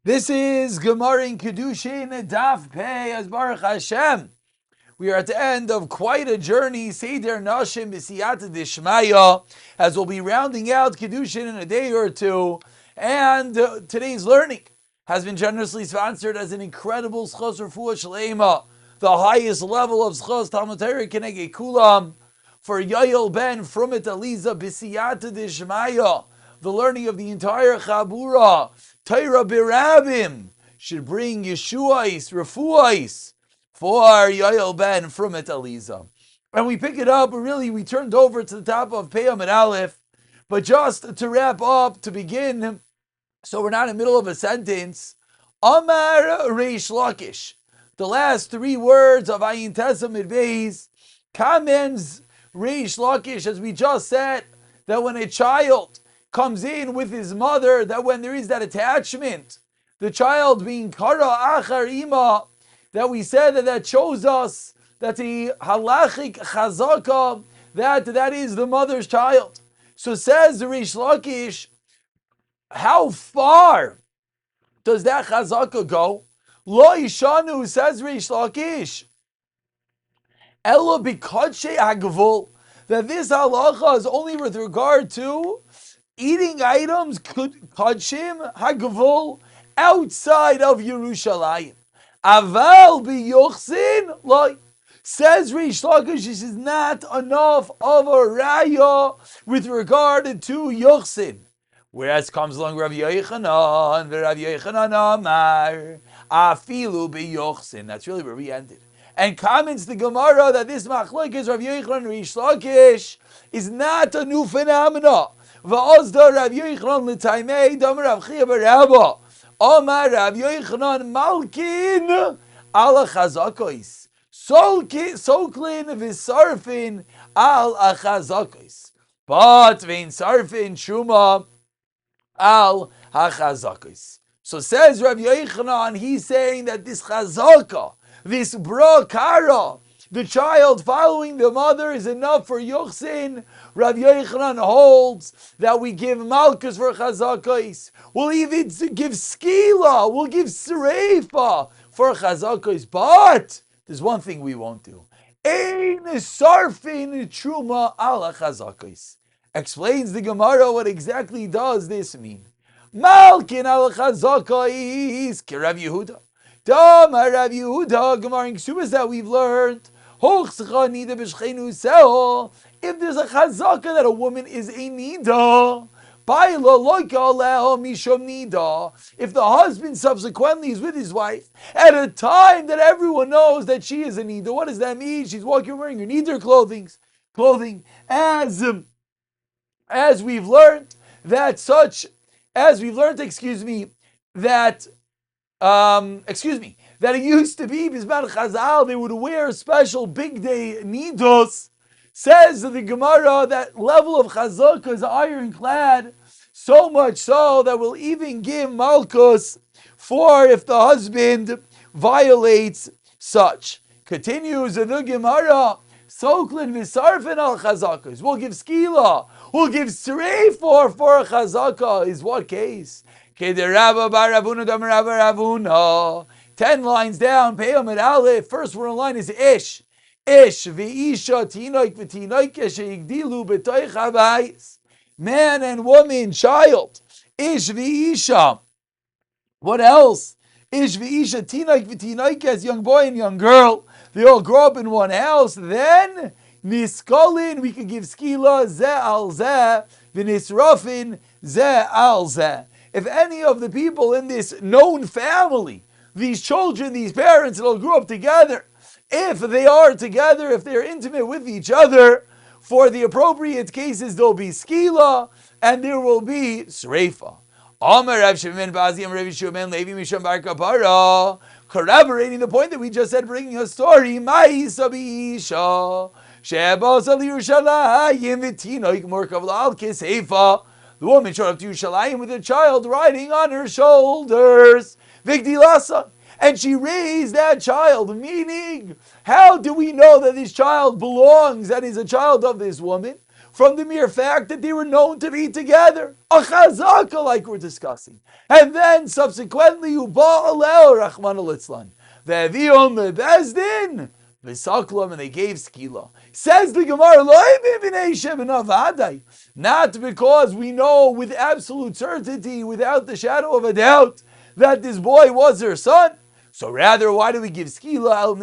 This is Gemara in Kiddushin, Daf Pei, as Baruch Hashem. We are at the end of quite a journey, Seder Nashim B'Siyata Dishmaya, as we'll be rounding out Kiddushin in a day or two. And today's learning has been generously sponsored as an incredible Schos Refuah Shleima, the highest level of Schos Talmud Torah Kenegei Kulam, for Yael Ben Frumit Aliza B'Siyata Dishmaya, the learning of the entire Chabura, Torah Birabim, should bring Yeshuais, Refuais, for Yael Ben Frumit Aliza. And we pick it up, we turned over to the top of Peyam and Aleph, but just to wrap up, to begin, so we're not in the middle of a sentence, Amar Reish Lakish, the last three words of Ayin Tesa Midbeis, comments Reish Lakish, as we just said, that when a child comes in with his mother, that when there is that attachment, the child being kara achar ima, that we said that shows us that the halachic chazaka, that is the mother's child. So says the Reish Lakish, how far does that chazaka go? Lo ishanu, says Reish Lakish, ela b'kadshe hagvul, that this halacha is only with regard to eating items kadshim hagavul outside of Yerushalayim. Aval biyochsin like, says Reish Lakish, this is not enough of a raya with regard to yochsin. Whereas comes along Rav Yochanan, Rav Yochanan Amar afilu biyochsin. That's really where we ended. And comments the Gemara that this machlokes Rav Yochanan Reish Lakish is not a new phenomenon. Va'ozda Rav Yochanan l'taimei dam Rav Chia barabba Omar Rav Yochanan malkin al chazakos soklin v'sarfin al chazakos, but vein sarfin shuma al hachazakos. So says Rav Yochanan, he's saying that this chazaka, this bra kara, the child following the mother, is enough for yochsin. Rav Yochanan holds that we give malchus for chazakos. We'll even give skila, we'll give sereifa for chazakos. But there's one thing we won't do. Ein sarfin truma ala chazakos. Explains the Gemara, what exactly does this mean? Malkin ala chazakos ki Rav Yehuda. Dama Rav Yehuda, Gemara in Ksubas that we've learned. If there's a chazaka that a woman is a nida, if the husband subsequently is with his wife at a time that everyone knows that she is a nida, what does that mean? She's walking wearing her nidar clothing, as we've learned that that it used to be Bizman Chazal, they would wear special big day nidos. Says the Gemara that level of chazaka is ironclad, so much so that we'll even give malchus for if the husband violates such. Continues the Gemara, soklin v'sarfin al chazakas. We'll give skila, we'll give srei for a chazaka. Is what case? Kederabba bar Ravuna dam Rabba Ravuna. 10 lines down, Peyam and Aleph. First word in line is Ish. Ish v'isha tinoik v'tinoik she'igdilu b'toich habayis. Man and woman, child. Ish v'isha. What else? Ish v'isha tinoik v'tinoik, as young boy and young girl. They all grow up in one house. Then niskolin, we could give skila ze al ze v'nisrafin ze al ze. If any of the people in this known family, these children, these parents, they'll grow up together, if they are together, if they're intimate with each other, for the appropriate cases, there'll be skila, and there will be sreifa. Amar Rav Shimon Bazi Rav Shimon Levi Misham Bar Kapara, corroborating the point that we just said, bringing a story, Ma'isa B'isha, Shebas Al Yerushalayim V'tinoik Morkav Al Kiseifa. The woman showed up to Yerushalayim with a child riding on her shoulders. Vigdilasa. And she raised that child, meaning, how do we know that this child belongs, that is a child of this woman? from the mere fact that they were known to be together. A chazaka, like we're discussing. And then subsequently, Uba Alel Rachman al-Itzlan. Ve'avion lebezdin. V'saklam, and they gave skila. Says the Gemara, not because we know with absolute certainty, without the shadow of a doubt, that this boy was her son. So rather, why do we give skila?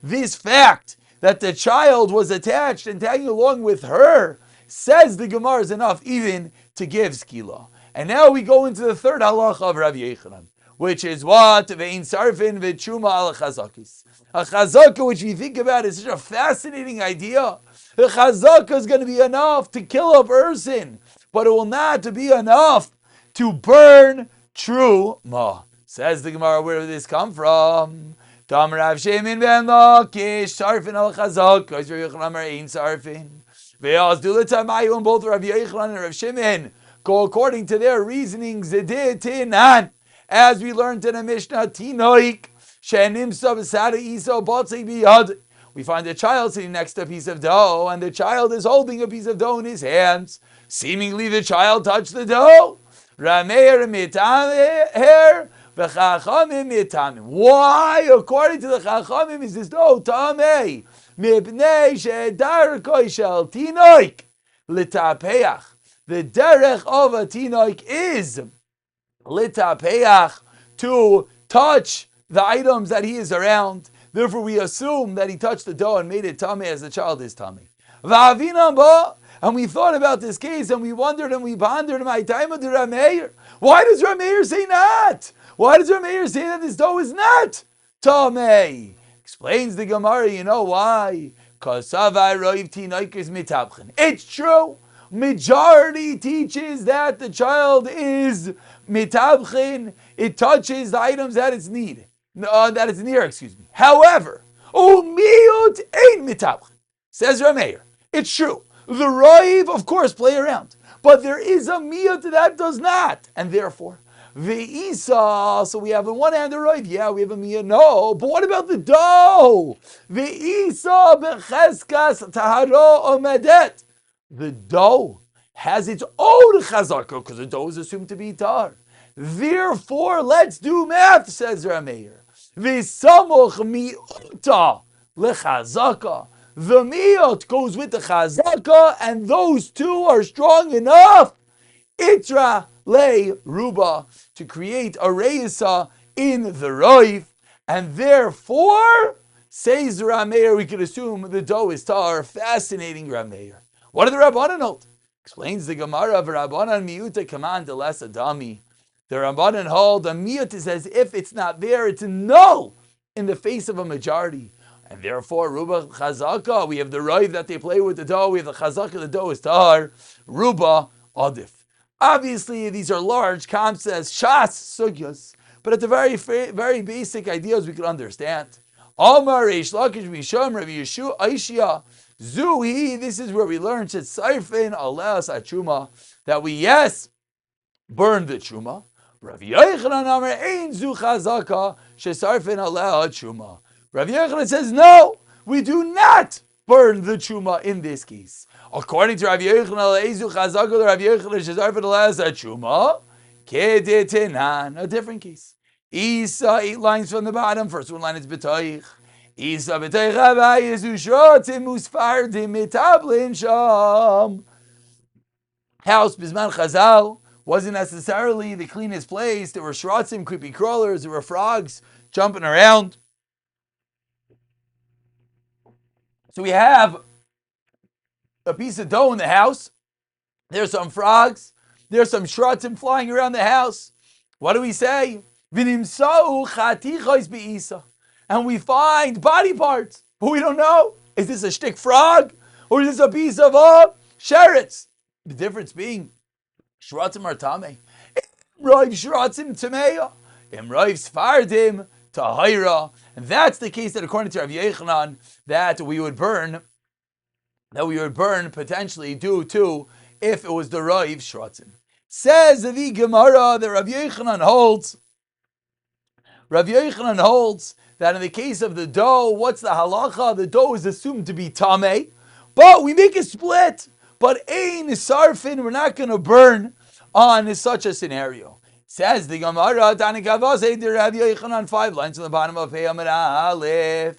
This fact that the child was attached and tagging along with her, says the Gemara, is enough even to give skila. And now we go into the third halacha of Rav Yochanan, which is what? Ve'in sarfin v'tshuma al chazakis. A chazaka, which we think about, is such a fascinating idea. A chazaka is going to be enough to kill a person, but it will not be enough to burn true ma. Says the Gemara, where did this come from? Tam Rav Shemin ben Lakish, sarfin al chazaka, Rav Yochanan ein sarfin. Ve'az dulatamayu, and both Rav Yochanan and Rav Shemin go according to their reasonings. Zedit tinan, as we learned in a Mishnah, tinoik. We find a child sitting next to a piece of dough, and the child is holding a piece of dough in his hands. Seemingly, the child touched the dough. Why, according to the Chachamim, is this dough tamei? The derech of a tinoik is litapeach, to touch the items that he is around. Therefore, we assume that he touched the dough and made it tamei as the child is tamei. And we thought about this case and we wondered and we pondered, my time of the Rameir. Why does Rameir say not? Why does Rameir say that this dough is not tamei? Explains the Gemara, you know why? It's true. Majority teaches that the child is mitabchin. It touches the items that it's near. However, umiyut ain't mitabchin. Says Rameir. It's true. The roiv, of course, play around, but there is a miyut that does not, and therefore the isa. So we have on one hand the roiv. Yeah, we have a miyut. No, but what about the dough? The isa becheskas taharo omedet. The dough has its own chazaka because the dough is assumed to be tar. Therefore, let's do math, says Rameir. V'samoch mi'uta lechazaka. The mi'ut goes with the chazaka, and those two are strong enough. Itra le ruba, to create a reisa in the roif, and therefore, says Rameir, we could assume the dough is tar. Fascinating Rameir. What do the Rabbanan hold? Explains the Gemara of Rabbanan miuta command the less adami. The Rabbanan hold a miyut is as if it's not there, it's null in the face of a majority. And therefore, Ruba Chazaka, we have the roiv that they play with the dough, we have the Chazaka, the dough is tar, Ruba Adif. Obviously, these are large concepts, shas, sugyas, but at the very basic ideas we can understand. Amar Reish Lakish Misham Rabbi Yeshua Aishia Zuhi, this is where we learn Sarfin Alas Achuma, that we, yes, burn the Chuma. Rav Yochanan Amar Ein Zu Chazaka Shesarfin Alah Chuma. Rav Yochanan says, no, we do not burn the Chuma in this case. According to Rav Yochanan, Ein Zu Chazaka, Rav Yochanan Shesarfin Alah Chuma, Kedetenan, a different case. Isa, 8 lines from the bottom. First one line is B'toich. Isa b'toich havayis ushrotim usfardim mitablin sham. House Bisman Chazal wasn't necessarily the cleanest place. There were shrotzim, creepy crawlers. There were frogs jumping around. So we have a piece of dough in the house. There's some frogs. There's some shrotzim flying around the house. What do we say? And we find body parts, but we don't know. Is this a shtick frog or is this a piece of sheretz? The difference being, shratzim are tamei. Imroiv shratzim tameya. Imroiv sfardim tahira. And that's the case that according to Rav Yochanan, that we would burn potentially due to if it was the roiv shratzim. Says the Gemara that Rav Yochanan holds that in the case of the dough, what's the halacha? The dough is assumed to be tamei. But we make a split. But ein sarfin, we're not going to burn on such a scenario. Says the Gemara, Tanikavase, the Rabbi Yochanan, 5 lines on the bottom of Hey Amid Aleph.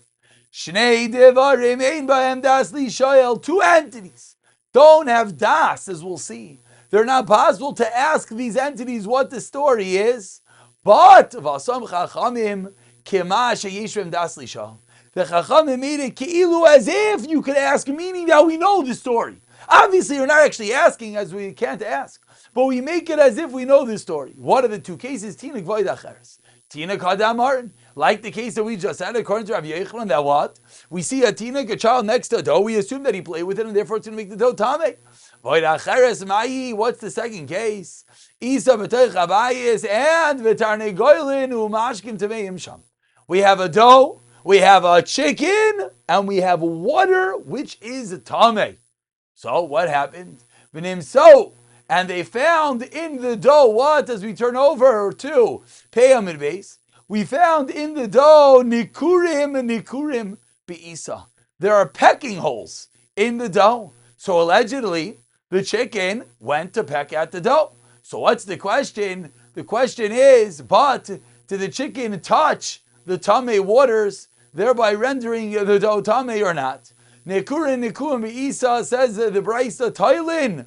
Shnei devarim ein bahem das li shoyel. 2 entities don't have das, as we'll see. They're not possible to ask these entities what the story is. But vasam chachamim kema sheyishvim das li shoyel. The chachamim made it keilu, as if you could ask, meaning that we know the story. Obviously, we're not actually asking, as we can't ask, but we make it as if we know this story. What are the 2 cases? Tina Gvoid Acheres. Tina Kadam Martin. Like the case that we just had, according to Rabbi Yochanan, that what? We see a Tina, a child next to a dough, we assume that he played with it, and therefore it's going to make the dough tame. Void Acheres Ma'i. What's the second case? Isa B'toich Abayis and V'tarnei Goylin U'mashkim Tameim Sham. We have a dough, we have a chicken, and we have water, which is tame. So what happened? And they found in the dough, what? As we turn over to Peyamid base, we found in the dough nikurim beisa. There are pecking holes in the dough. So allegedly, the chicken went to peck at the dough. So what's the question? The question is, but did the chicken touch the tamei waters, thereby rendering the dough tamei or not? Nikurim beisa, says the Braisa, Tailin.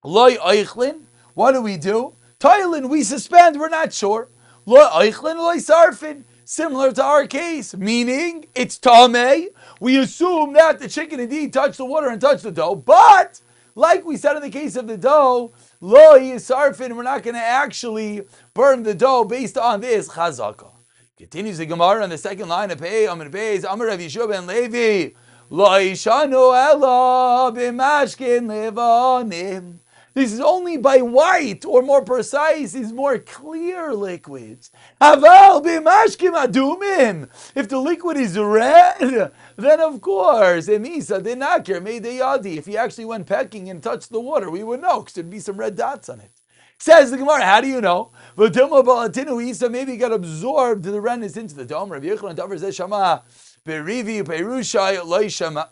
Loy Eichlin, what do? Tailin, we suspend, we're not sure. Loy Eichlin, loy Sarfin, similar to our case, meaning it's Tameh. We assume that the chicken indeed touched the water and touched the dough, but like we said in the case of the dough, Loy Sarfin, we're not going to actually burn the dough based on this Chazaka. Continues the Gemara on the second line of Pei, Amar Beis, Amar Rav Yeshua ben Levi, Loy Shanu Ela b'mashkin levanim. This is only by white, or more precise, is more clear liquids. Aval b'mashkim adumim. If the liquid is red, then of course, emisa denakir meideyadi. If he actually went pecking and touched the water, we would know, because there'd be some red dots on it. Says the Gemara, how do you know? Maybe he got absorbed the redness into the dome. Rav Yochanan Davar Zeh Shama berivi perushai loy shama.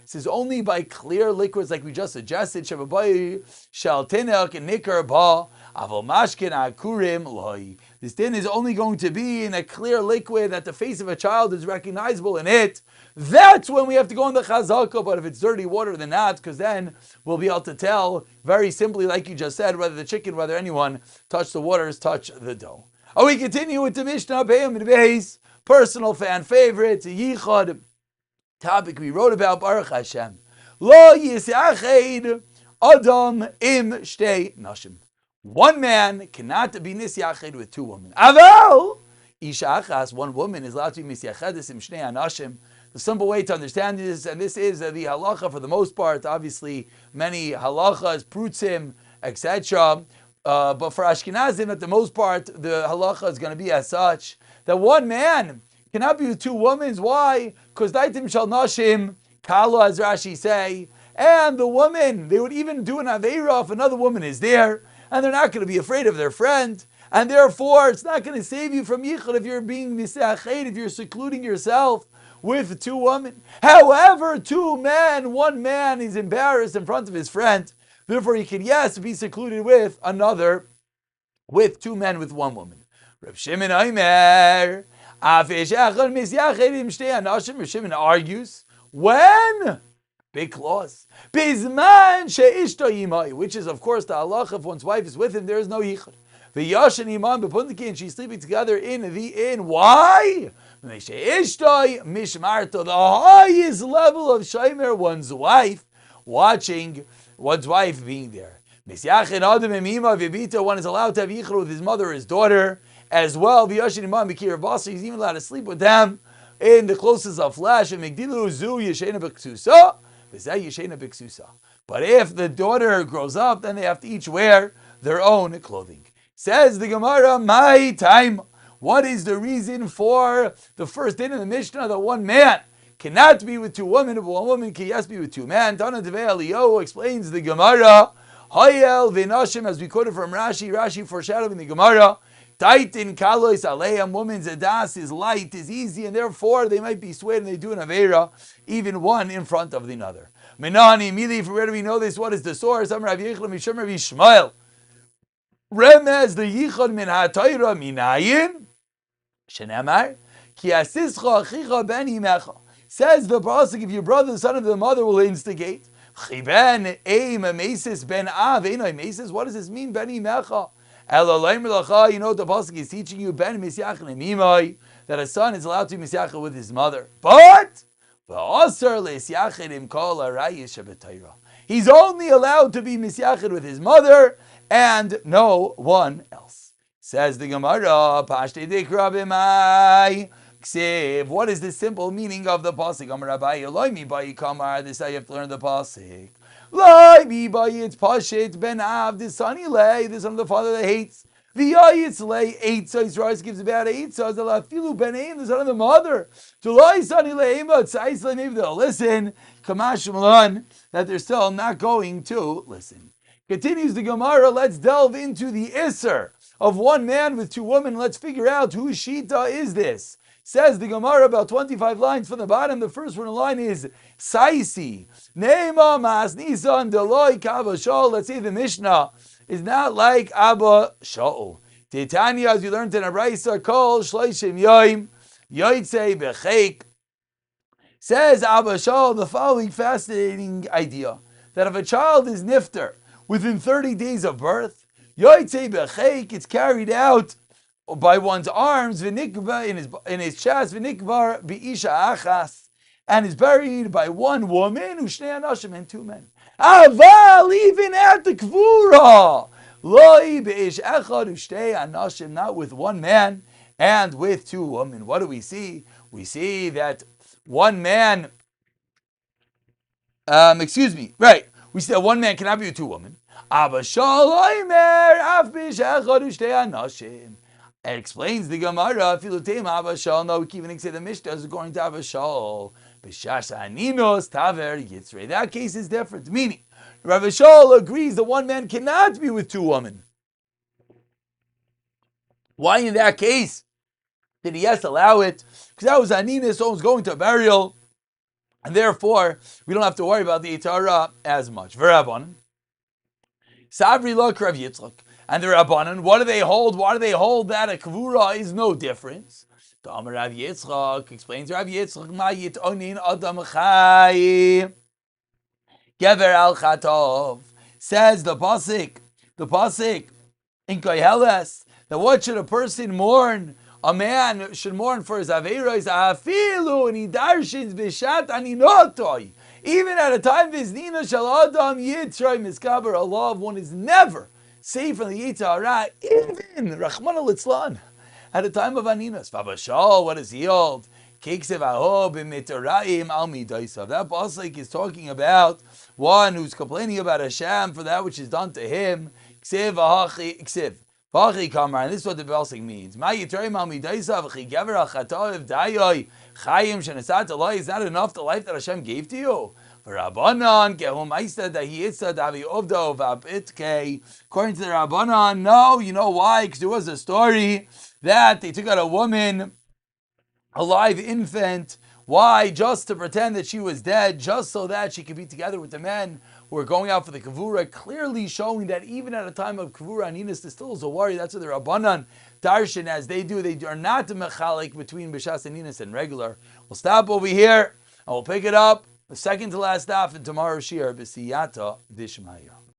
This is only by clear liquids, like we just suggested. This din is only going to be in a clear liquid that the face of a child is recognizable in it. That's when we have to go in the chazaka. But if it's dirty water, then not, because then we'll be able to tell very simply, like you just said, whether the chicken, whether anyone touched the waters, touch the dough. We continue with the Mishnah, Beis. Personal fan favorite, Yichud topic we wrote about, Baruch Hashem. Lo yisyached adam im shtei nashim. One man cannot be nisyached with 2 women. Aval isha achas, 1 woman is allowed to be nisyachedes im shnei anashim. The simple way to understand this, and this is the halacha for the most part. Obviously, many halachas, prutzim, etc. But for Ashkenazim, at the most part, the halacha is going to be as such that 1 man cannot be with 2 women. Why? Because daitim shal nashim kala, as Rashi say, and the woman, they would even do an aveira if another woman is there, and they're not going to be afraid of their friend, and therefore it's not going to save you from yichud if you're being misached, if you're secluding yourself with 2 women. However, 2 men, 1 man is embarrassed in front of his friend, therefore he can, yes, be secluded with another, with 2 men with 1 woman. Reb Shimon Omer, Reb Shimon argues, when? Big clause. Bizman she'ishto yimai, which is of course the halacha, if one's wife is with him, there is no yichud. V'yashen imam b'pundiki, and she's sleeping together in the inn. Why? She'ishto mishmarto, the highest level of shomer, one's wife, watching one's wife being there. One is allowed to have yichud with his mother or his daughter as well. He's even allowed to sleep with them in the closest of flesh. But if the daughter grows up, then they have to each wear their own clothing. Says the Gemara, my time. What is the reason for the first din in the Mishnah that 1 man cannot be with 2 women, but 1 woman can yes be with 2 men? Tana Devei Eliyahu explains the Gemara, Hayel v'nashim, as we quoted from Rashi, Rashi foreshadowing the Gemara, Taitin kalois aleim, woman's adas is light, is easy, and therefore they might be swayed and they do an avera, even one in front of the other. Menani, immediately, from where do we know this? What is the source? Amar Rav Yechon Mishum Rav Yishmael. Remez the yichon min ha'toira minayin. Shenemar ki asischa achicha ben imecha. Says the pasuk, if your brother, the son of the mother, will instigate. Chiben eim mesis ben av einoi mesis. What does this mean? Ben imecha. You know what the pasuk is teaching you? Ben misyachin imimai, that a son is allowed to be misyachin with his mother, but he's only allowed to be misyachin with his mother and no one else. Says the Gemara, Pashte Dikra b'mai. What is the simple meaning of the pasuk? Amar Abaye, Loi mi bayi kamar. This is how you have to learn the pasuk. Loi mi bayi, it's pashet ben av, the son ilay, the son of the father that hates. V'yayitz lay eight, so Yisrael gives about eight, so the lafilu ben aim, the son of the mother. To loi son ilay ema, tzais lay, maybe they'll listen. Kamash malan, that they're still not going to listen. Continues the Gemara, let's delve into the Isser of one man with two women. Let's figure out whose Shita is this. Says the Gemara about 25 lines from the bottom. The first one in line is Saisi. Neima mas nisan deloi kava shol. Let's say the Mishnah is not like Abba Shaul. Titania, as you learned in Abraisa, kol shleishim yoim yoitze bechek. Says Abba Shaul the following fascinating idea, that if a child is nifter within 30 days of birth, yoitze bechek, it's carried out by one's arms, v'nikva in his chest, v'nikvar b'isha achas, and is buried by one woman, u'shnei anashim, and two men. Aval, even at the kvura, loi b'ish echad u'shtei anashim, not with one man and with two women. What do we see? We see that one man, we see that one man cannot be with two women. Abba shal oimer, af b'ish echad u'shtei anashim. It explains the Gemara, Filuteim Abba Shal, no, we can even say the Mishnah is according to Abba Shal. B'shasha aninos taver yitzrei. That case is different. Meaning, Rav Shal agrees that one man cannot be with two women. Why in that case did he yes allow it? Because that was aninos, someone's going to a burial, and therefore we don't have to worry about the Itara as much. V'Rabbanan, Savri lo Rav Yitzchak. And the Rabbanan, what do they hold? Why do they hold that a kvura is no difference? The Amar Rav Yitzchak explains Rav Yitzchak, Ma yitonin adam chai gever al chatov. Says the pasuk in Koheles, that what should a person mourn? A man should mourn for his averos, afilu, and he darshins b'shat aninotoi. Even at a time viznina shal adam yitzray miskaber alav, one is never safe from the Yetzer Hara, even Rachmana Litzlan, at a time of Aninas. Vavashal, what does he hold? Keksev aho b'mitaraim al midaisav. That pasuk is talking about one who's complaining about Hashem for that which is done to him. Ksev ahachi ksev. Vachi kamar, and this is what the pasuk means. Ma yitraim al midaisav chigever al chatav dayoi chayim shenesat alai. Is that enough, the life that Hashem gave to you? According to the Rabbanan, no, you know why? Because there was a story that they took out a woman, a live infant. Why? Just to pretend that she was dead, just so that she could be together with the men who were going out for the kavura, clearly showing that even at a time of kavura aninas, there still is a worry. That's what the Rabbanan darshan as they do. They are not the mechalik between b'shas aninas and regular. We'll stop over here and we'll pick it up the second to last daf in tomorrow's shiur b'siyata dishmaya.